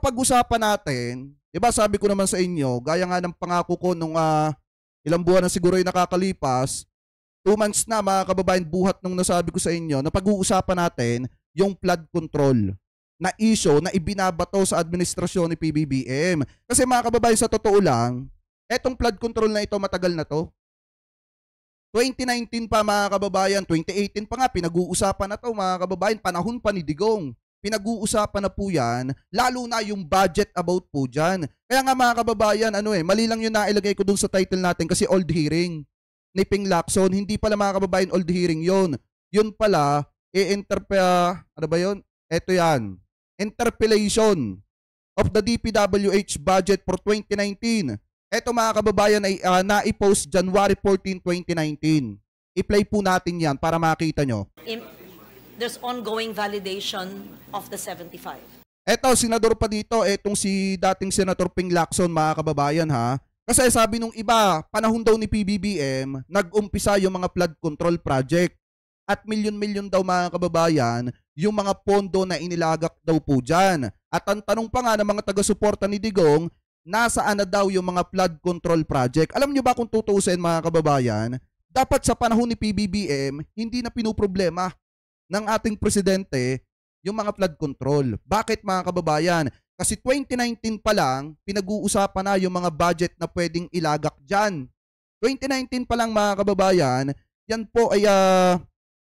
pag-usapan natin, diba sabi ko naman sa inyo, gaya nga ng pangako ko nung ilang buwan na siguro yung nakakalipas, 2 months na mga kababayan buhat nung nasabi ko sa inyo na pag-uusapan natin yung flood control na issue na ibinabato sa administrasyon ni PBBM. Kasi mga kababayan, sa totoo lang, etong flood control na ito matagal na to. 2019 pa mga kababayan, 2018 pa nga, pinag-uusapan na to mga kababayan, panahon pa ni Digong. Pinag-uusapan na po yan, lalo na yung budget about po dyan. Kaya nga mga kababayan, mali lang yung nailagay ko dun sa title natin kasi old hearing ni Ping Lacson. Hindi pala mga kababayan old hearing yon. Yun pala, ano ba yun? Ito yan. Interpellation of the DPWH budget for 2019. Ito mga kababayan ay na-post January 14, 2019. I-play po natin yan para makita nyo. There's ongoing validation of the 75. Eto, senador pa dito, etong si dating Senator Ping Lacson, mga kababayan ha. Kasi sabi nung iba, panahon daw ni PBBM, nag-umpisa yung mga flood control project. At milyon-milyon daw mga kababayan, yung mga pondo na inilagak daw po dyan. At ang tanong pa nga ng mga taga-suporta ni Digong, nasaan na daw yung mga flood control project? Alam nyo ba kung tutuusin mga kababayan, dapat sa panahon ni PBBM, hindi na pinuproblema ng ating presidente yung mga flood control. Bakit mga kababayan? Kasi 2019 pa lang, pinag-uusapan na yung mga budget na pwedeng ilagak dyan. 2019 pa lang mga kababayan, yan po ay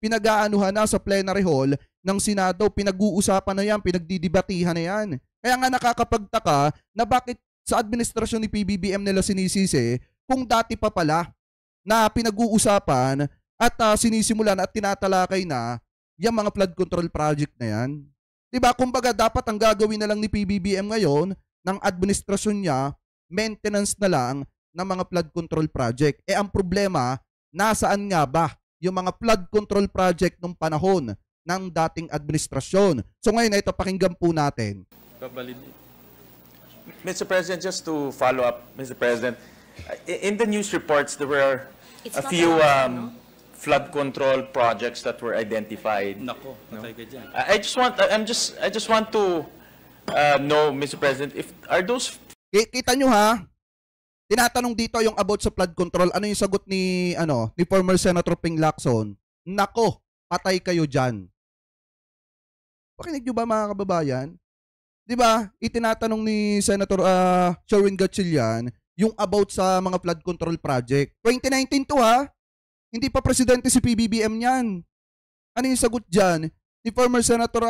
pinag-aanuhan na sa plenary hall ng Senado. Pinag-uusapan na yan, pinagdidibatihan na yan. Kaya nga nakakapagtaka na bakit sa administrasyon ni PBBM nila sinisisi kung dati pa pala na pinag-uusapan at sinisimulan at tinatalakay na yung mga flood control project na yan. Diba? Kumbaga dapat ang gagawin na lang ni PBBM ngayon ng administrasyon niya, maintenance na lang ng mga flood control project. Ang problema, nasaan nga ba yung mga flood control project nung panahon ng dating administrasyon? So ngayon, ito pakinggan po natin. Mr. President, just to follow up, Mr. President, in the news reports, there were a few flood control projects that were identified. Nako, patay ka dyan. I just want to know, Mr. President, if are those... Kita nyo ha, tinatanong dito yung about sa flood control. Ano yung sagot ni former Senator Ping Lacson? Nako, patay kayo dyan. Pakinig nyo ba mga kababayan? Di ba, itinatanong ni Senator Sherwin Gatchalian yung about sa mga flood control project. 2019 to ha, hindi pa presidente si PBBM niyan. Ano yung sagot dyan? Ni former Senator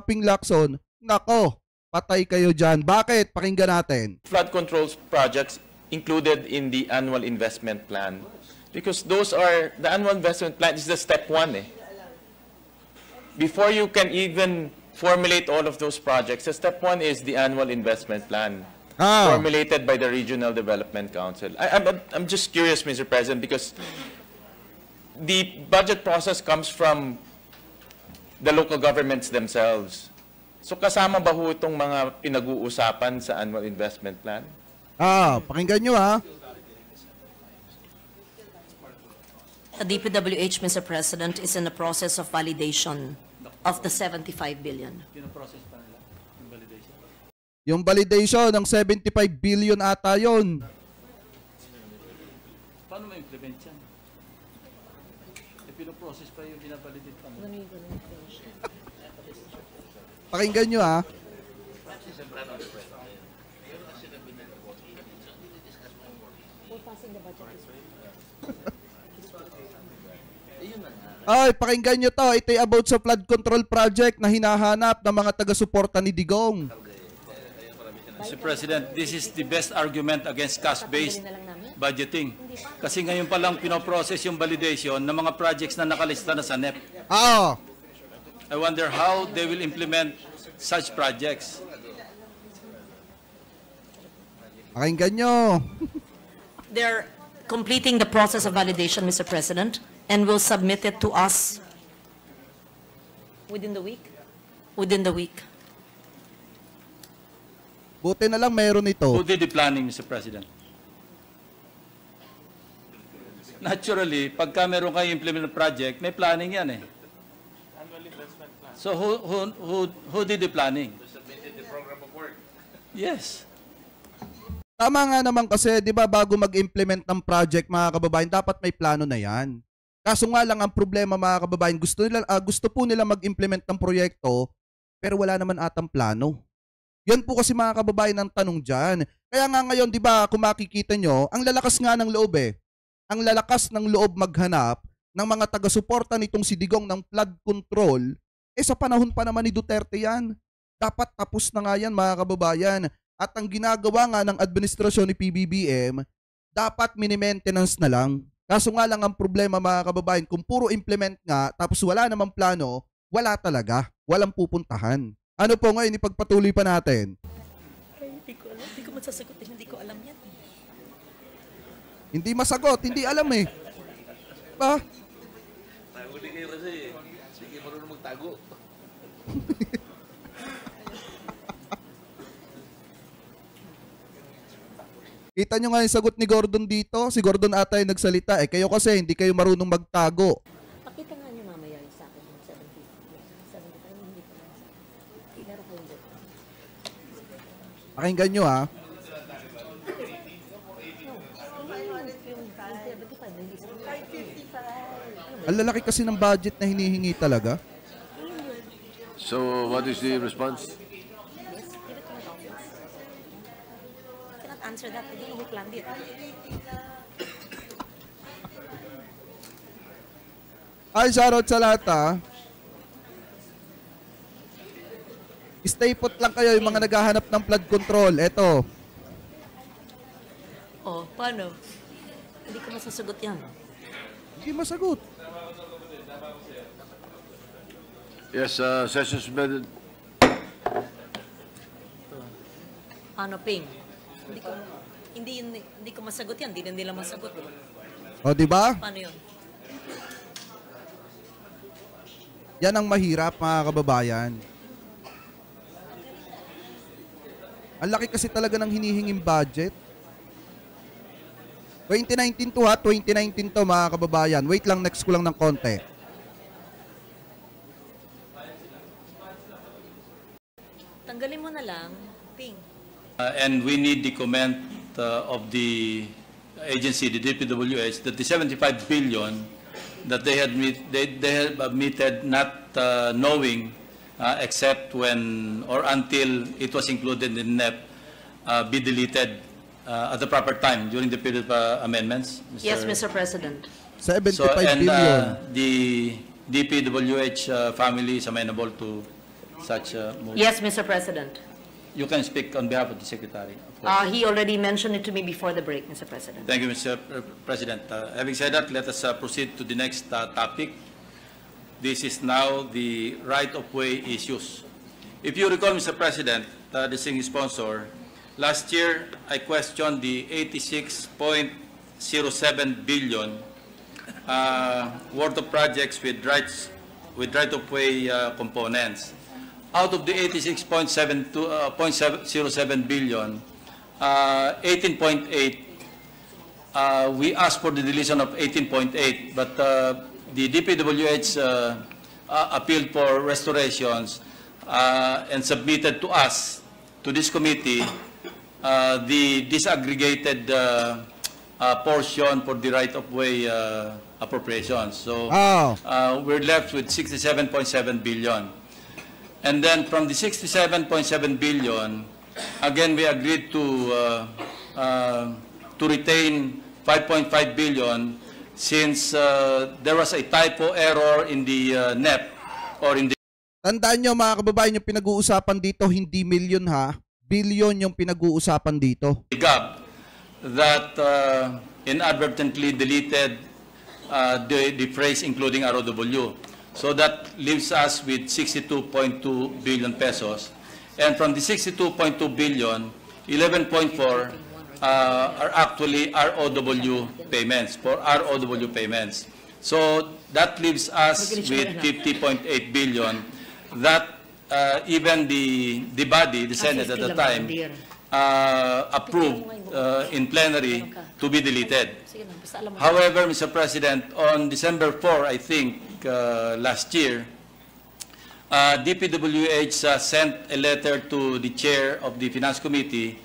Ping Lacson, nako, patay kayo dyan. Bakit? Pakinggan natin. Flood control projects included in the annual investment plan. Because those are, the annual investment plan is the step 1 eh. Before you can even formulate all of those projects, the step 1 is the annual investment plan. Formulated by the Regional Development Council. I'm just curious, Mr. President, because the budget process comes from the local governments themselves. So kasama ba ho itong mga pinag-uusapan sa annual investment plan? Pakinggan nyo ha. The DPWH, Mr. President, is in the process of validation of the 75 billion. Pinoprocess pa nila yung validation. Yung validation ng 75 billion ata yun. Paano ma-implement yan? Pinoprocess pa yung binabalidate pa nila. Pakinggan nyo ha. Ay, pakinggan nyo to. Ito about sa flood control project na hinahanap ng mga taga-suporta ni Digong. Mr. President, this is the best argument against cash-based budgeting. Kasi ngayon pa lang pinoprocess yung validation ng mga projects na nakalista na sa NEP. I wonder how they will implement such projects. Pakinggan nyo. They're completing the process of validation, Mr. President, and will submit it to us within the week. Within the week. Buti na lang meron ito. Who did the planning, Mr. President? Naturally, pagka meron kayo implement project, may planning yan eh. So who did the planning? Who submitted the program of work? Yes. Tama nga naman kasi, di ba, bago mag-implement ng project, mga kababayan, dapat may plano na yan. Kaso nga lang ang problema, mga kababayan, gusto po nila mag-implement ng proyekto, pero wala naman atang plano. Yan po kasi, mga kababayan, ang tanong dyan. Kaya nga ngayon, di ba, kung makikita nyo, ang lalakas nga ng loob Ang lalakas ng loob maghanap ng mga taga-suporta nitong si Digong ng flood control, sa panahon pa naman ni Duterte yan. Dapat tapos na nga yan, mga kababayan. At ang ginagawa nga ng administrasyon ni PBBM, dapat mini-maintenance na lang. Kaso nga lang ang problema, mga kababayan, kung puro implement nga, tapos wala namang plano, wala talaga. Walang pupuntahan. Ano po ngayon, ipagpatuloy pa natin? Hindi ko alam. Hindi ko masasagot. Hindi ko alam yan. Hindi masagot. Hindi alam Ba? Huli kayo kasi. Hindi kayo marunong magtago. Kita nyo nga yung sagot ni Gordon dito. Si Gordon ata yung nagsalita. Kayo kasi hindi kayo marunong magtago. Pakita nga niyo mamaya yung sa akin yung 75. Hindi ko lang. Meron kayong dito. Pakinggan nyo ha. Ang lalaki kasi ng budget na hinihingi talaga. So, what is the response? Yes, give it to my office. I cannot answer that. I don't know who planned it. Ay, shoutout sa lahat ha. Stay put lang kayo yung mga naghahanap ng flood control. Eto. Oh, paano? Hindi ko masasagot yan. Hindi masagot. Yes, session suspended. Ano, Ping? Hindi ko masagot yan. Hindi nila masagot. O, di ba? Paano yun? Yan ang mahirap, mga kababayan. Ang laki kasi talaga ng hinihinging budget. 2019 to ha, 2019 to, mga kababayan. Wait lang, next ko lang ng konti. Tanggalin mo na lang, Ping. And we need the comment of the agency, the DPWH, that the 75 billion that they had admitted not knowing except when or until it was included in NEP be deleted at the proper time during the period of amendments. Yes, Mr. President. 75 billion. The DPWH family is amenable to such move. Yes, Mr. President. You can speak on behalf of the Secretary. Of course. He already mentioned it to me before the break, Mr. President. Thank you, Mr. President. Having said that, let us proceed to the next topic. This is now the right-of-way issues. If you recall, Mr. President, distinguished sponsor, last year I questioned the 86.07 billion worth of projects with right-of-way components. Out of the 86.07 billion, 18.8, we asked for the deletion of 18.8, but the DPWH appealed for restorations and submitted to us, to this committee, the disaggregated portion for the right-of-way appropriations. So we're left with 67.7 billion. And then from the 67.7 billion, again we agreed to retain 5.5 billion since there was a typo error in the NEP or in the... Tandaan nyo, mga kababayan, yung pinag-uusapan dito, hindi million ha, billion yung pinag-uusapan dito. GAB that inadvertently deleted the phrase including ROW. So that leaves us with 62.2 billion pesos. And from the 62.2 billion, 11.4 are actually ROW payments, for ROW payments. So that leaves us with 50.8 billion that even the body, the Senate at the time, approved in plenary to be deleted. However, Mr. President, on December 4, I think, last year, DPWH sent a letter to the chair of the Finance Committee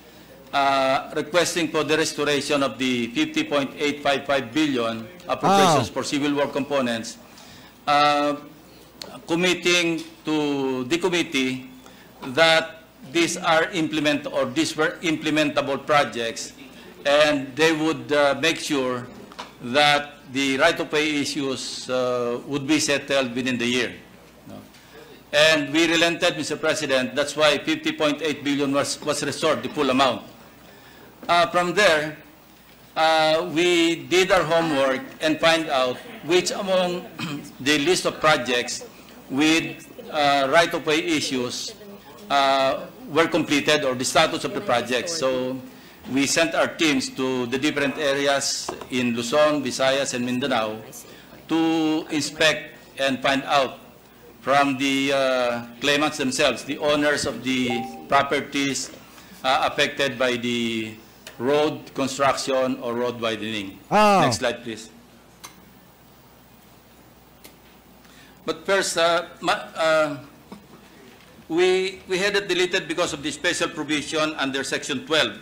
requesting for the restoration of the 50.855 billion appropriations for civil war components, committing to the committee that these are these were implementable projects, and they would make sure that the right-of-way issues would be settled within the year. And we relented, Mr. President. That's why 50.8 billion was restored, the full amount. From there, we did our homework and find out which among the list of projects with right-of-way issues were completed, or the status of the projects. So we sent our teams to the different areas in Luzon, Visayas, and Mindanao to inspect and find out from the claimants themselves, the owners of the properties affected by the road construction or road widening. Next slide, please. But first, we had it deleted because of the special provision under Section 12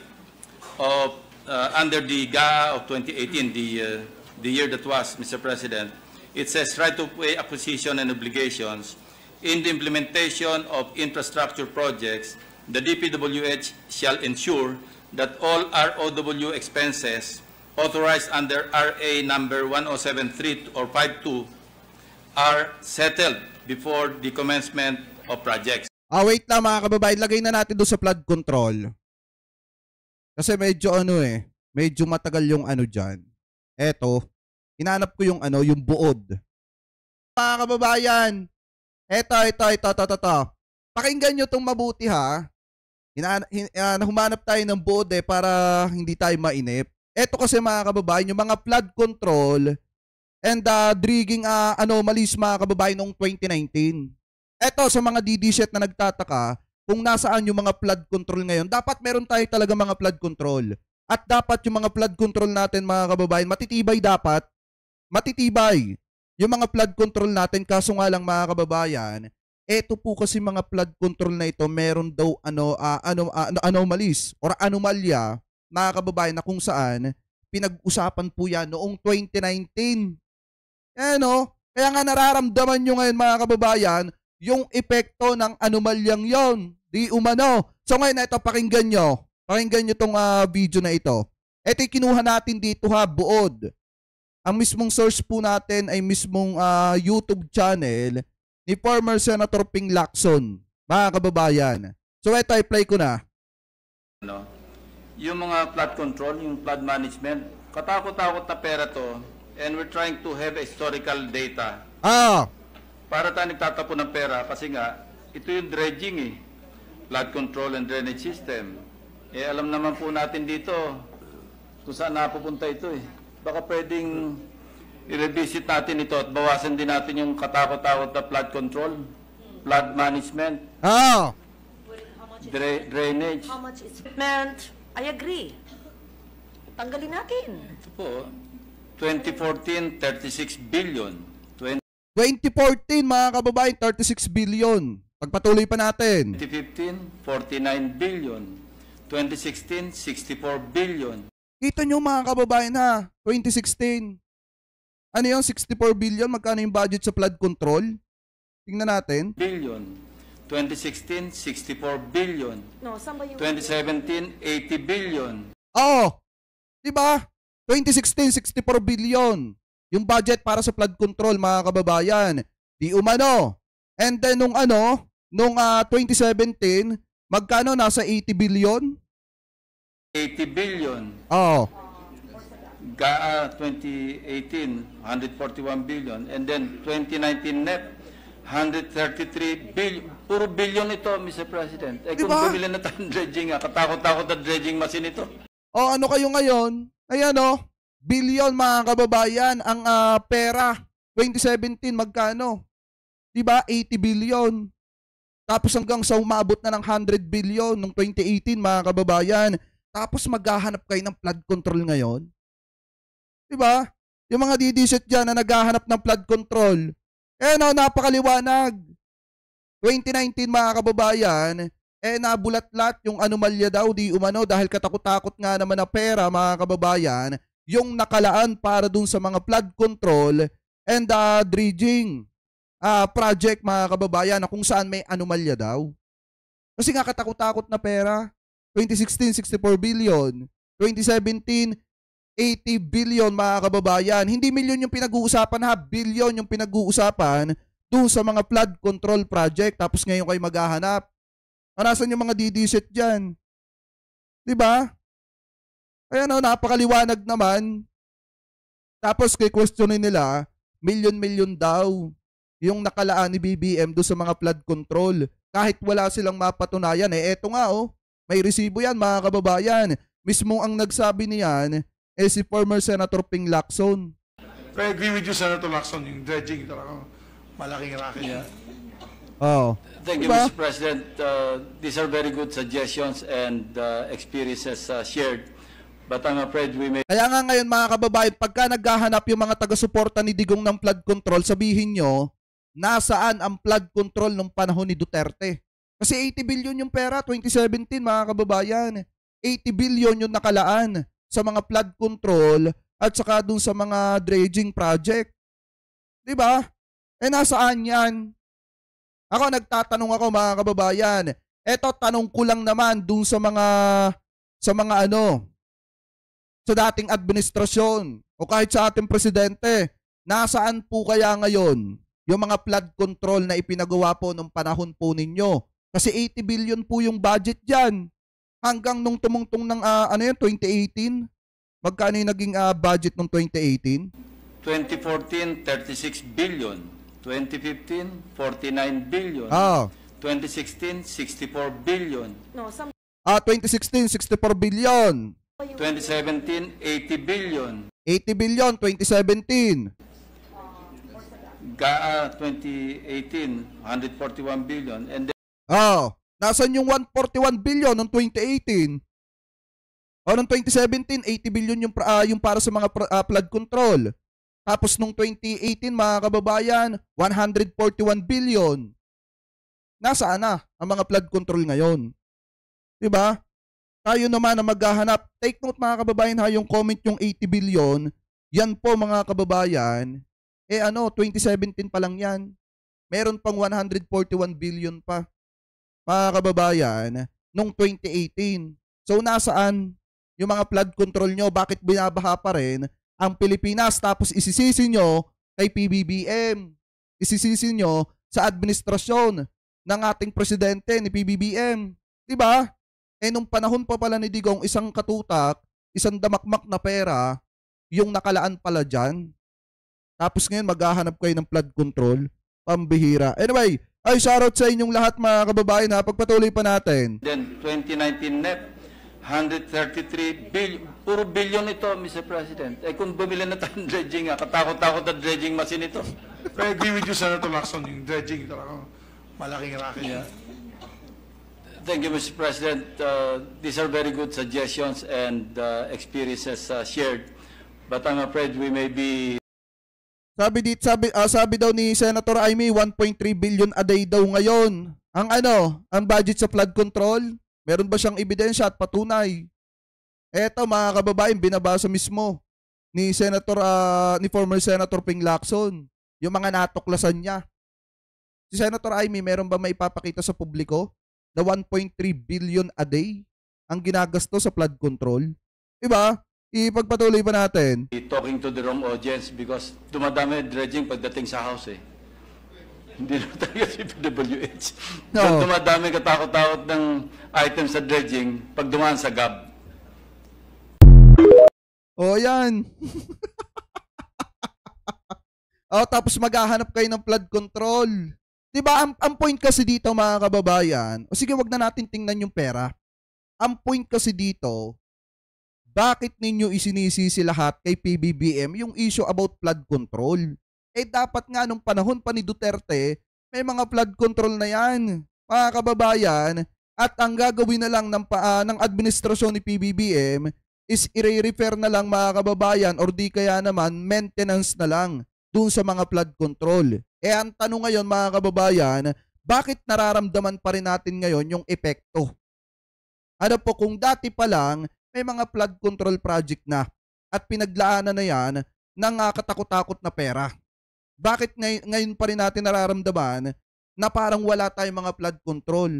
of under the GAA of 2018, the year that was, Mr. President. It says right-of-way acquisition and obligations in the implementation of infrastructure projects. The DPWH shall ensure that all ROW expenses authorized under RA number 1073 or 52 are settled before the commencement of projects. Wait lang mga kababayan, lagay na natin doon sa flood control. Kasi medyo medyo matagal yung dyan. Eto, hinanap ko yung yung buod. Mga kababayan, eto. Pakinggan nyo itong mabuti ha. Humanap tayo ng buod para hindi tayo mainip. Eto kasi mga kababayan, yung mga flood control and dredging anomalies mga kababayan noong 2019. Eto sa mga DD set na nagtataka kung nasaan yung mga flood control ngayon. Dapat meron tayo talaga mga flood control. At dapat yung mga flood control natin mga kababayan, matitibay dapat. Matitibay yung mga flood control natin. Kaso nga lang mga kababayan, eto po kasi mga flood control na ito, meron daw anomalies or anomalya mga kababayan na kung saan pinag-usapan po yan noong 2019. Kaya nga nararamdaman nyo ngayon mga kababayan yung epekto ng anomalyang yon. Di umano. So ngayon ito, pakinggan nyo. Pakinggan nyo itong video na ito. Ito yung kinuha natin dito buod. Ang mismong source po natin ay mismong YouTube channel ni former Senator Ping Lacson, mga kababayan. So ito, i-play ko na. Yung mga flood control, yung flood management, katakot-takot na pera to, and we're trying to have historical data. Para tayo nagtatapon ng pera kasi nga, ito yung dredging flood control and drainage system. Alam naman po natin dito kung saan napupunta ito Baka pwedeng i-revisit natin ito at bawasan din natin yung katakot-takot na flood control, flood management, drainage. How much is meant? I agree. Tanggalin natin. Ito po, 2014, 36 billion. 2014, mga kababayan, 36 billion. Pagpatuloy pa natin. 2015, 49 billion. 2016, 64 billion. Kita nyo mga kababayan 2016. Ano yung 64 billion? Magkano yung budget sa flood control? Tingnan natin. Billion. 2016, 64 billion. No, saan ba yung 2017, 80 billion. Diba? 2016, 64 billion. Yung budget para sa flood control, mga kababayan. Di umano. And then nung 2017, magkano? Nasa 80 billion? 80 billion. GAA 2018, 141 billion. And then 2019 NEP, 133 billion. Puro billion ito, Mr. President. Kung bumili na tayong dredging, katakot-takot na dredging machine ito. Ano kayo ngayon? Ayan billion mga kababayan ang pera. 2017 magkano? Diba? 80 billion. Tapos hanggang sa umabot na ng 100 billion noong 2018 mga kababayan. Tapos maghahanap kayo ng flood control ngayon. Diba? Yung mga DD set dyan na naghahanap ng flood control. Napakaliwanag. 2019 mga kababayan, nabulat-lat yung anomalya daw di umano dahil katakot-takot nga naman na pera mga kababayan yung nakalaan para dun sa mga flood control and dredging project mga kababayan na kung saan may anomalya daw. Kasi nga katakot-takot na pera. 2016, 64 billion. 2017, 80 billion mga kababayan. Hindi milyon yung pinag-uusapan ha, billion yung pinag-uusapan doon sa mga flood control project. Tapos ngayon kayo maghahanap. Nasaan yung mga didisit dyan? Diba? Kaya napakaliwanag naman. Tapos kay questionin nila, milyon-milyon daw yung nakalaan ni BBM doon sa mga flood control. Kahit wala silang mapatunayan. Eto nga may resibo yan mga kababayan. Mismo ang nagsabi niyan si former Senator Ping Lacson. I agree with you, Senator Lacson. Yung dredging talaga malaking racket. Yeah. Oh. Thank you, Diba? Mr. President. These are very good suggestions and experiences shared. But I'm afraid we may... Kaya nga ngayon mga kababayan, pagka naghahanap yung mga taga-suporta ni Digong ng flood control, sabihin nyo, nasaan ang flood control nung panahon ni Duterte? Kasi 80 billion yung pera, 2017 mga kababayan. 80 billion yung nakalaan sa mga flood control at saka dun sa mga dredging project. Diba? Nasaan yan? Ako nagtatanong ako mga kababayan. Eto tanong ko lang naman dun sa mga sa dating administrasyon o kahit sa ating presidente. Nasaan po kaya ngayon yung mga flood control na ipinagawa po nung panahon po ninyo? Kasi 80 billion po yung budget dyan. Hanggang nung tumungtong ng 2018? Magkano yung naging budget nung 2018? 2014, 36 billion. 2015, 49 billion. 2016, 64 billion. 2016, 64 billion. 2017, 80 billion. 80 billion, 2017. 2018, 141 billion. And then, nasan yung 141 billion noong 2018? Noong 2017, 80 billion yung para sa mga flood control. Tapos nung 2018, mga kababayan, 141 billion. Nasaan na ang mga flood control ngayon? Diba? Tayo naman na maghahanap. Take note mga kababayan ha, yung comment yung 80 billion, yan po mga kababayan, 2017 pa lang yan. Meron pang 141 billion pa, mga kababayan, nung 2018. So nasaan yung mga flood control nyo? Bakit binabaha pa rin ang Pilipinas? Tapos isisisi nyo kay PBBM. Isisisi nyo sa administrasyon ng ating presidente ni PBBM. Diba? Nung panahon pa pala ni Digong, isang katutak, isang damakmak na pera, yung nakalaan pala dyan. Tapos ngayon maghahanap kayo ng flood control. Pambihira. Anyway, shoutout sa inyong lahat mga kababayan ha. Pagpatuloy pa natin. then 2019 NEP, 133 billion. Puro billion ito, Mr. President. Kung bumili na tayong dredging, katakot-takot na dredging machine ito. I agree with you, Senator Lacson. Yung dredging talaga malaking racket. Yeah. Thank you, Mr. President. These are very good suggestions and experiences shared. But I'm afraid we may be... Sabi daw ni Senator Amy, 1.3 billion a day daw ngayon. Ang budget sa flood control, meron ba siyang ebidensya at patunay? Eto mga kababayan, binabasa mismo ni former Senator Ping Lacson, yung mga natuklasan niya. Si Senator Amy, meron ba maipapakita sa publiko na 1.3 billion a day ang ginagasto sa flood control? Diba? Ipagpatuloy pa natin. Talking to the wrong audience because dumadami dredging pagdating sa house Hindi na talaga si PWH. No. Dumadami katakot-takot ng items sa dredging pag dumaan sa GAB. Yan. Tapos maghahanap kayo ng flood control. Diba, ang point kasi dito mga kababayan, sige wag na natin tingnan yung pera. Ang point kasi dito, bakit ninyo isinisisi lahat kay PBBM yung issue about flood control? Dapat nga nung panahon pa ni Duterte, may mga flood control na yan, mga kababayan, at ang gagawin na lang ng administrasyon ni PBBM is i-refer na lang mga kababayan or di kaya naman maintenance na lang dun sa mga flood control. Ang tanong ngayon mga kababayan, bakit nararamdaman pa rin natin ngayon yung epekto? Ano po, kung dati pa lang may mga flood control project na at pinaglaanan na yan ng katakot-takot na pera. Bakit ngayon pa rin natin nararamdaman na parang wala tayong mga flood control?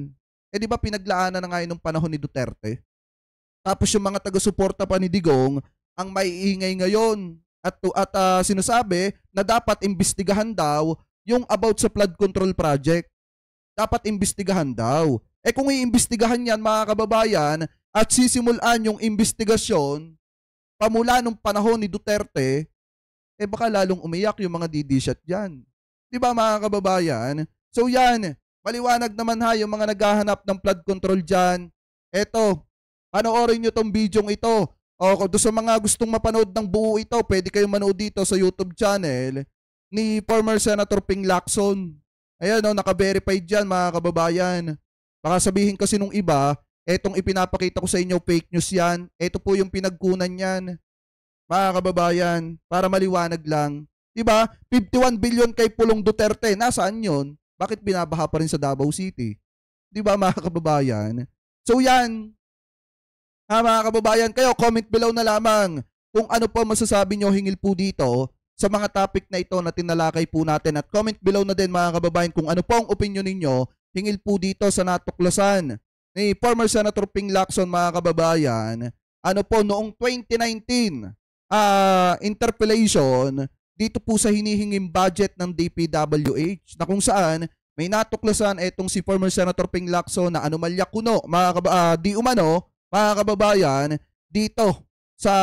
Eh di ba pinaglaanan na nga yun nung panahon ni Duterte? Tapos yung mga taga-suporta pa ni Digong ang maiingay ngayon at sinasabi na dapat imbestigahan daw yung about sa flood control project. Dapat imbestigahan daw. Eh kung iimbestigahan yan mga kababayan at sisimulan yung investigasyon pamula nung panahon ni Duterte, eh baka lalong umiyak yung mga didishat dyan. Di ba mga kababayan? So yan, maliwanag naman ha yung mga naghahanap ng flood control dyan. Eto, panoorin nyo tong bidyong ito. O kung sa mga gustong mapanood ng buo ito, pwede kayong manood dito sa YouTube channel ni former Senator Ping Lacson. Ayan o, naka-verified dyan mga kababayan. Baka sabihin kasi nung iba, etong ipinapakita ko sa inyo, fake news yan. Ito po yung pinagkunan yan. Mga kababayan, para maliwanag lang. Diba? 51 billion kay Pulong Duterte. Nasaan yun? Bakit binabaha pa rin sa Davao City? Diba mga kababayan? So yan. Mga kababayan, kayo comment below na lamang kung ano po masasabi nyo hingil po dito sa mga topic na ito na tinalakay po natin. At comment below na din mga kababayan kung ano po ang opinion ninyo hingil po dito sa natuklasan ni former Senator Ping Lacson mga kababayan. Ano po noong 2019 interpellation dito po sa hinihinging budget ng DPWH na kung saan may natuklasan etong si former Senator Ping Lacson na anomalya kuno di umano mga kababayan dito sa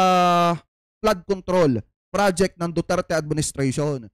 flood control project ng Duterte administration.